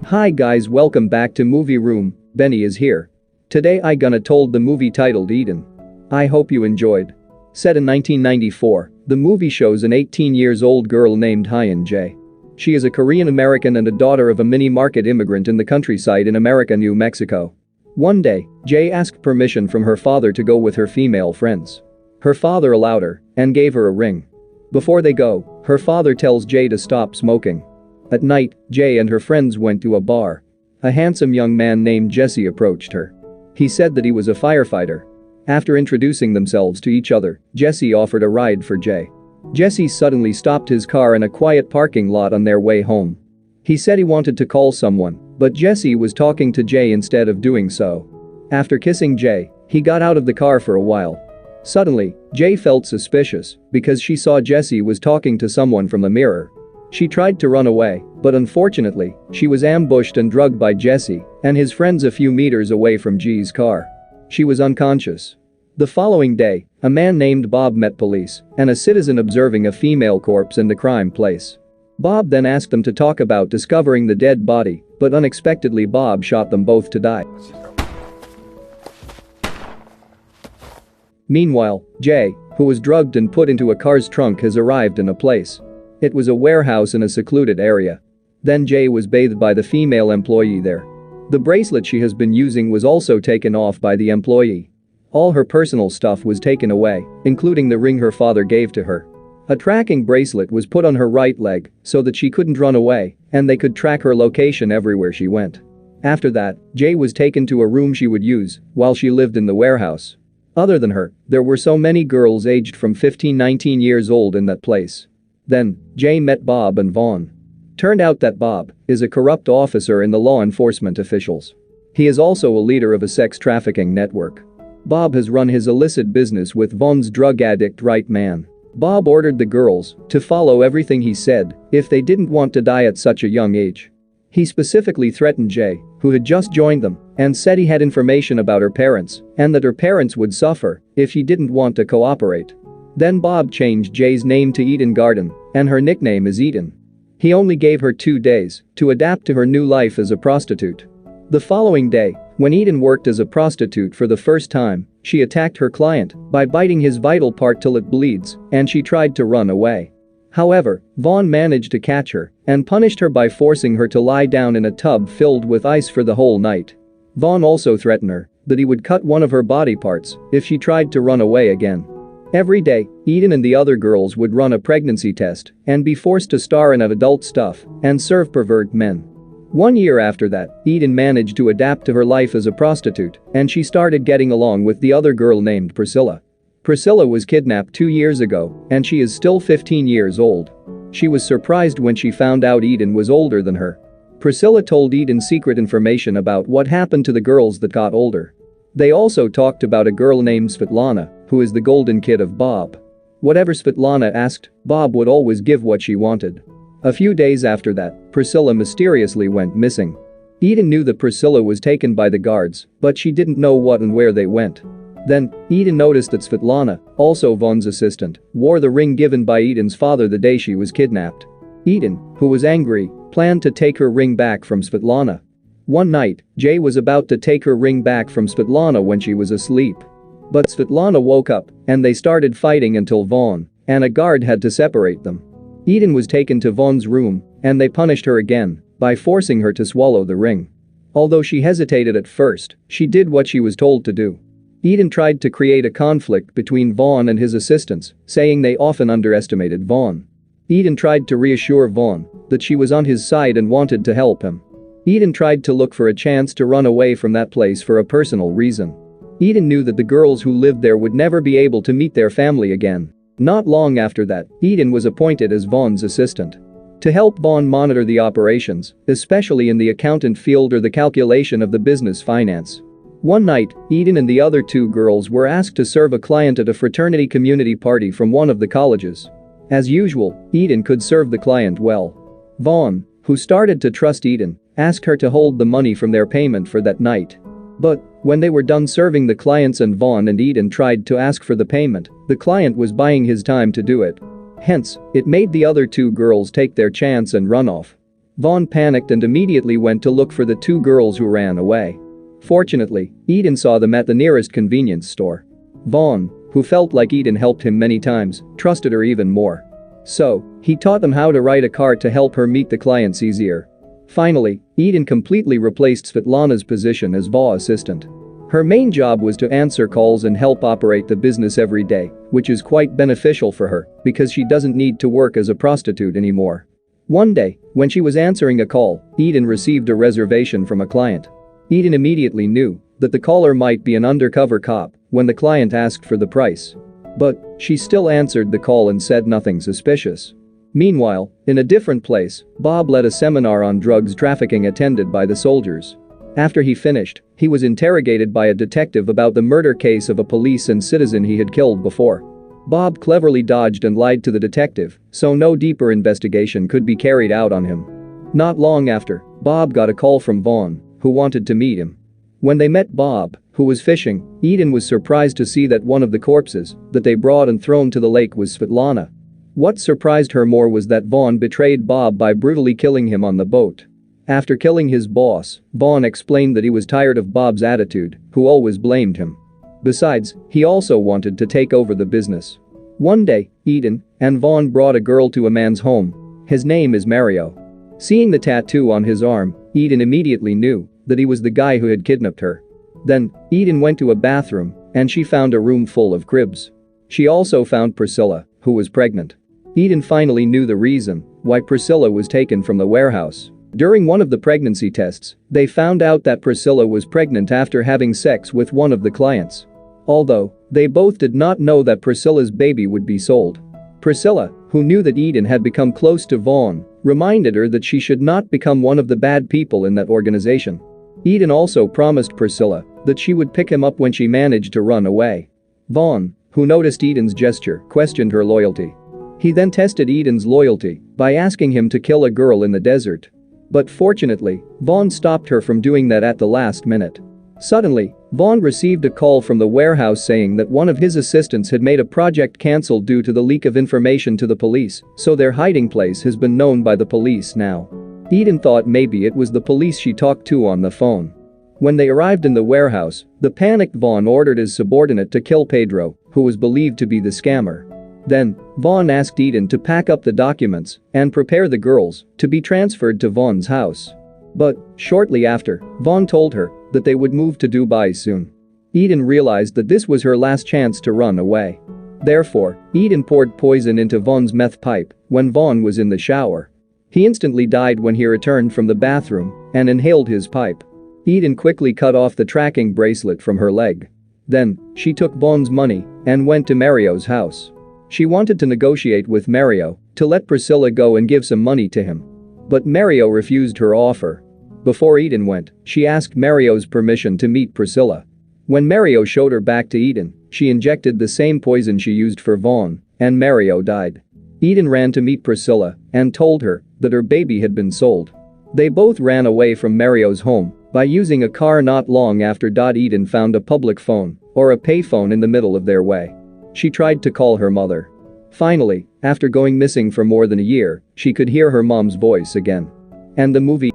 Hi guys, welcome back to Movie Room. Benny is here. Today I gonna told the movie titled Eden. I hope you enjoyed. Set in 1994, the movie shows an 18 years old girl named Hyun Jae. She is a Korean American and a daughter of a mini-market immigrant in the countryside in America, New Mexico. One day, Jae asked permission from her father to go with her female friends. Her father allowed her and gave her a ring. Before they go, her father tells Jae to stop smoking. At night, Jae and her friends went to a bar. A handsome young man named Jesse approached her. He said that he was a firefighter. After introducing themselves to each other, Jesse offered a ride for Jae. Jesse suddenly stopped his car in a quiet parking lot on their way home. He said he wanted to call someone, but Jesse was talking to Jae instead of doing so. After kissing Jae, he got out of the car for a while. Suddenly, Jae felt suspicious because she saw Jesse was talking to someone from the mirror. She tried to run away, but unfortunately, she was ambushed and drugged by Jesse and his friends a few meters away from Jae's car. She was unconscious. The following day, a man named Bob met police and a citizen observing a female corpse in the crime place. Bob then asked them to talk about discovering the dead body, but unexpectedly Bob shot them both to die. Meanwhile, Jae, who was drugged and put into a car's trunk, has arrived in a place. It was a warehouse in a secluded area. Then Jae was bathed by the female employee there. The bracelet she has been using was also taken off by the employee. All her personal stuff was taken away, including the ring her father gave to her. A tracking bracelet was put on her right leg so that she couldn't run away and they could track her location everywhere she went. After that, Jae was taken to a room she would use while she lived in the warehouse. Other than her, there were so many girls aged from 15-19 years old in that place. Then, Jae met Bob and Vaughn. Turned out that Bob is a corrupt officer in the law enforcement officials. He is also a leader of a sex trafficking network. Bob has run his illicit business with Vaughn's drug addict right man. Bob ordered the girls to follow everything he said if they didn't want to die at such a young age. He specifically threatened Jae, who had just joined them, and said he had information about her parents and that her parents would suffer if she didn't want to cooperate. Then Bob changed Jae's name to Eden Garden, and her nickname is Eden. He only gave her 2 days to adapt to her new life as a prostitute. The following day, when Eden worked as a prostitute for the first time, she attacked her client by biting his vital part till it bleeds, and she tried to run away. However, Vaughn managed to catch her and punished her by forcing her to lie down in a tub filled with ice for the whole night. Vaughn also threatened her that he would cut one of her body parts if she tried to run away again. Every day, Eden and the other girls would run a pregnancy test and be forced to star in adult stuff and serve pervert men. 1 year after that, Eden managed to adapt to her life as a prostitute and she started getting along with the other girl named Priscilla. Priscilla was kidnapped 2 years ago and she is still 15 years old. She was surprised when she found out Eden was older than her. Priscilla told Eden secret information about what happened to the girls that got older. They also talked about a girl named Titlle, who is the golden kid of Bob. Whatever Titlle asked, Bob would always give what she wanted. A few days after that, Priscilla mysteriously went missing. Eden knew that Priscilla was taken by the guards, but she didn't know what and where they went. Then, Eden noticed that Titlle, also Vaughn's assistant, wore the ring given by Eden's father the day she was kidnapped. Eden, who was angry, planned to take her ring back from Titlle. One night, Jae was about to take her ring back from Titlle when she was asleep. But Titlle woke up and they started fighting until Vaughn and a guard had to separate them. Eden was taken to Vaughn's room and they punished her again by forcing her to swallow the ring. Although she hesitated at first, she did what she was told to do. Eden tried to create a conflict between Vaughn and his assistants, saying they often underestimated Vaughn. Eden tried to reassure Vaughn that she was on his side and wanted to help him. Eden tried to look for a chance to run away from that place for a personal reason. Eden knew that the girls who lived there would never be able to meet their family again. Not long after that, Eden was appointed as Vaughn's assistant. To help Vaughn monitor the operations, especially in the accountant field or the calculation of the business finance. One night, Eden and the other 2 girls were asked to serve a client at a fraternity community party from one of the colleges. As usual, Eden could serve the client well. Vaughn, who started to trust Eden, asked her to hold the money from their payment for that night. But when they were done serving the clients and Vaughn and Eden tried to ask for the payment, the client was buying his time to do it. Hence, it made the other two girls take their chance and run off. Vaughn panicked and immediately went to look for the two girls who ran away. Fortunately, Eden saw them at the nearest convenience store. Vaughn, who felt like Eden helped him many times, trusted her even more. So, he taught them how to ride a car to help her meet the clients easier. Finally, Eden completely replaced Svetlana's position as VA assistant. Her main job was to answer calls and help operate the business every day, which is quite beneficial for her because she doesn't need to work as a prostitute anymore. One day, when she was answering a call, Eden received a reservation from a client. Eden immediately knew that the caller might be an undercover cop when the client asked for the price. But she still answered the call and said nothing suspicious. Meanwhile, in a different place, Bob led a seminar on drugs trafficking attended by the soldiers. After he finished, he was interrogated by a detective about the murder case of a police and citizen he had killed before. Bob cleverly dodged and lied to the detective, so no deeper investigation could be carried out on him. Not long after, Bob got a call from Vaughn, who wanted to meet him. When they met Bob, who was fishing, Eden was surprised to see that one of the corpses that they brought and thrown to the lake was Svetlana. What surprised her more was that Vaughn betrayed Bob by brutally killing him on the boat. After killing his boss, Vaughn explained that he was tired of Bob's attitude, who always blamed him. Besides, he also wanted to take over the business. One day, Eden and Vaughn brought a girl to a man's home. His name is Mario. Seeing the tattoo on his arm, Eden immediately knew that he was the guy who had kidnapped her. Then, Eden went to a bathroom and she found a room full of cribs. She also found Priscilla, who was pregnant. Eden finally knew the reason why Priscilla was taken from the warehouse. During one of the pregnancy tests, they found out that Priscilla was pregnant after having sex with one of the clients. Although, they both did not know that Priscilla's baby would be sold. Priscilla, who knew that Eden had become close to Vaughn, reminded her that she should not become one of the bad people in that organization. Eden also promised Priscilla that she would pick him up when she managed to run away. Vaughn, who noticed Eden's gesture, questioned her loyalty. He then tested Eden's loyalty by asking him to kill a girl in the desert. But fortunately, Vaughn stopped her from doing that at the last minute. Suddenly, Vaughn received a call from the warehouse saying that one of his assistants had made a project cancelled due to the leak of information to the police, so their hiding place has been known by the police now. Eden thought maybe it was the police she talked to on the phone. When they arrived in the warehouse, the panicked Vaughn ordered his subordinate to kill Pedro, who was believed to be the scammer. Then, Vaughn asked Eden to pack up the documents and prepare the girls to be transferred to Vaughn's house. But, shortly after, Vaughn told her that they would move to Dubai soon. Eden realized that this was her last chance to run away. Therefore, Eden poured poison into Vaughn's meth pipe when Vaughn was in the shower. He instantly died when he returned from the bathroom and inhaled his pipe. Eden quickly cut off the tracking bracelet from her leg. Then, she took Vaughn's money and went to Mario's house. She wanted to negotiate with Mario to let Priscilla go and give some money to him. But Mario refused her offer. Before Eden went, she asked Mario's permission to meet Priscilla. When Mario showed her back to Eden, she injected the same poison she used for Vaughn, and Mario died. Eden ran to meet Priscilla and told her that her baby had been sold. They both ran away from Mario's home by using a car not long after. Eden found a public phone, or a payphone, in the middle of their way. She tried to call her mother. Finally, after going missing for more than a year, she could hear her mom's voice again. And the movie